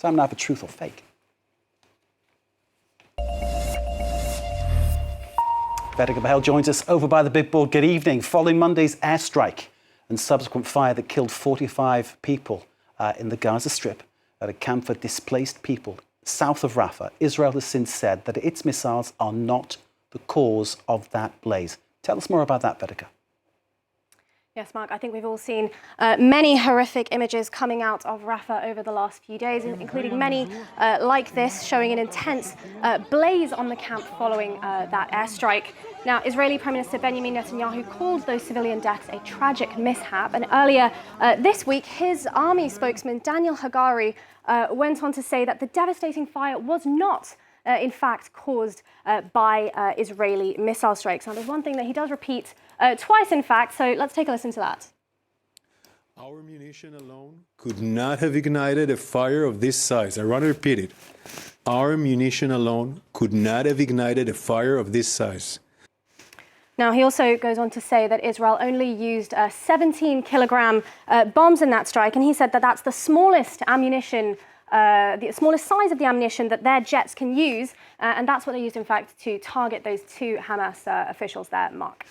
Time now for Truth or Fake. Vedika Bahl joins us over by the big board. Good evening. Following Monday's airstrike and subsequent fire that killed 45 people in the Gaza Strip at a camp for displaced people south of Rafah, Israel has since said that its missiles are not the cause of that blaze. Tell us more about that, Vedika. Yes, Mark, I think we've all seen many horrific images coming out of Rafah over the last few days, including many like this, showing an intense blaze on the camp following that airstrike. Now, Israeli Prime Minister Benjamin Netanyahu called those civilian deaths a tragic mishap. And earlier this week, his army spokesman, Daniel Hagari, went on to say that the devastating fire was not in fact caused by Israeli missile strikes. Now, there's one thing that he does repeat twice, in fact, so let's take a listen to that. Our munition alone could not have ignited a fire of this size. I want to repeat it. Our munition alone could not have ignited a fire of this size. Now, he also goes on to say that Israel only used 17-kilogram bombs in that strike, and he said that that's the smallest ammunition, the smallest size of the ammunition that their jets can use, and that's what they used, in fact, to target those two Hamas officials there, Mark.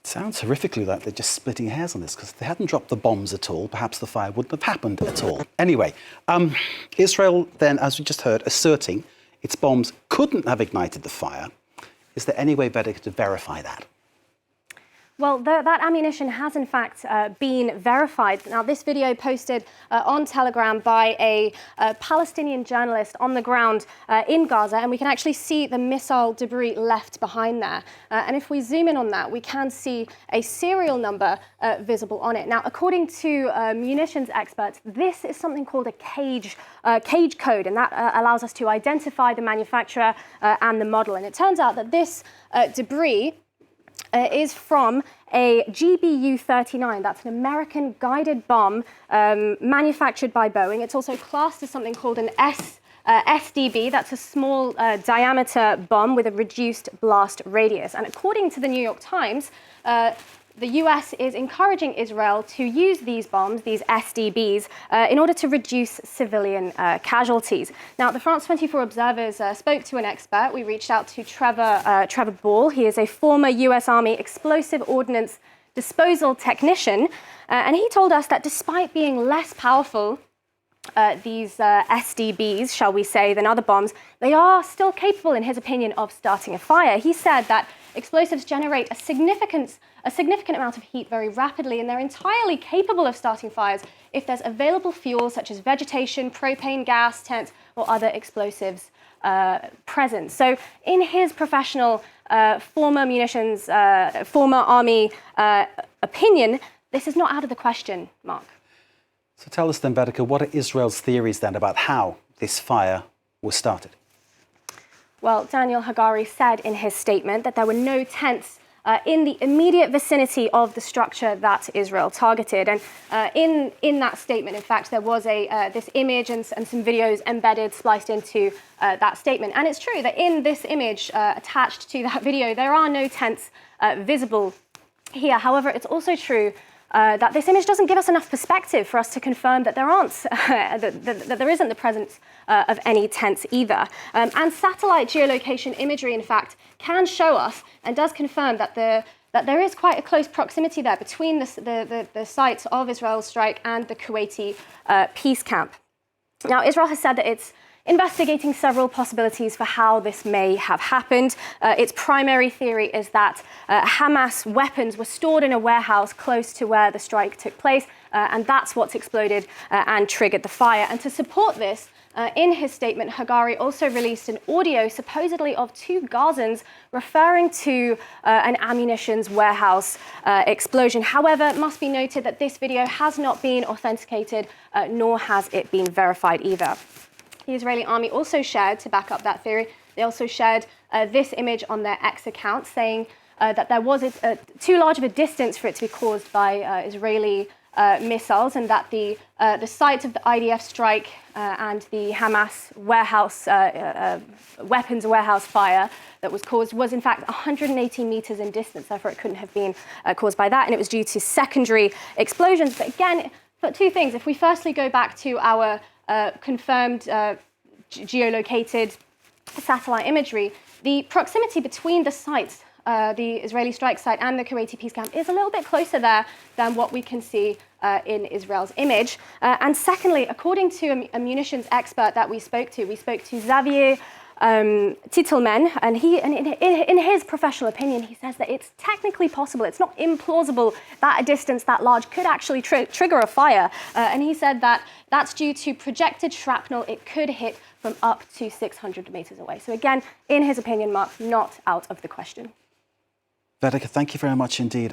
It sounds horrifically like they're just splitting hairs on this, because if they hadn't dropped the bombs at all, perhaps the fire wouldn't have happened at all. Anyway, Israel then, as we just heard, asserting its bombs couldn't have ignited the fire. Is there any way better to verify that? Well, that ammunition has, in fact, been verified. Now, this video posted on Telegram by a Palestinian journalist on the ground in Gaza, and we can actually see the missile debris left behind there. And if we zoom in on that, we can see a serial number visible on it. Now, according to munitions experts, this is something called a cage code, and that allows us to identify the manufacturer and the model. And it turns out that this debris is from a GBU-39. That's an American guided bomb manufactured by Boeing. It's also classed as something called an SDB. That's a small diameter bomb with a reduced blast radius. And according to the New York Times, the US is encouraging Israel to use these bombs, these SDBs, in order to reduce civilian casualties. Now, the France 24 observers spoke to an expert. We reached out to Trevor Bahl. He is a former US Army explosive ordnance disposal technician. And he told us that despite being less powerful, these SDBs, shall we say, than other bombs, they are still capable, in his opinion, of starting a fire. He said that explosives generate a significant amount of heat very rapidly, and they're entirely capable of starting fires if there's available fuel such as vegetation, propane gas, tents, or other explosives present. So in his professional former army opinion, this is not out of the question, Mark. So tell us then, Vedika, what are Israel's theories then about how this fire was started? Well, Daniel Hagari said in his statement that there were no tents in the immediate vicinity of the structure that Israel targeted. And in that statement, in fact, there was this image and some videos embedded, spliced into that statement. And it's true that in this image attached to that video, there are no tents visible here. However, it's also true that this image doesn't give us enough perspective for us to confirm that there aren't, that there isn't the presence of any tents either. And satellite geolocation imagery, in fact, can show us and does confirm that there is quite a close proximity there between the site of Israel's strike and the Kuwaiti peace camp. Now, Israel has said that it's investigating several possibilities for how this may have happened. Its primary theory is that Hamas weapons were stored in a warehouse close to where the strike took place, and that's what's exploded and triggered the fire. And to support this, in his statement, Hagari also released an audio supposedly of two Gazans referring to an ammunitions warehouse explosion. However, it must be noted that this video has not been authenticated, nor has it been verified either. The Israeli army also shared, to back up that theory, they also shared this image on their X account, saying that there was too large of a distance for it to be caused by Israeli missiles, and that the site of the IDF strike and the Hamas warehouse weapons warehouse fire that was caused was in fact 180 meters in distance. Therefore, it couldn't have been caused by that, and it was due to secondary explosions. But again, two things. If we firstly go back to our confirmed geolocated satellite imagery, the proximity between the sites, the Israeli strike site and the Kuwaiti peace camp, is a little bit closer there than what we can see in Israel's image. And secondly, according to a munitions expert that we spoke to Xavier Titelman, and in his professional opinion, he says that it's technically possible, it's not implausible that a distance that large could actually trigger a fire. And he said that that's due to projected shrapnel. It could hit from up to 600 meters away. So again, in his opinion, Mark, not out of the question. Vedika, thank you very much indeed.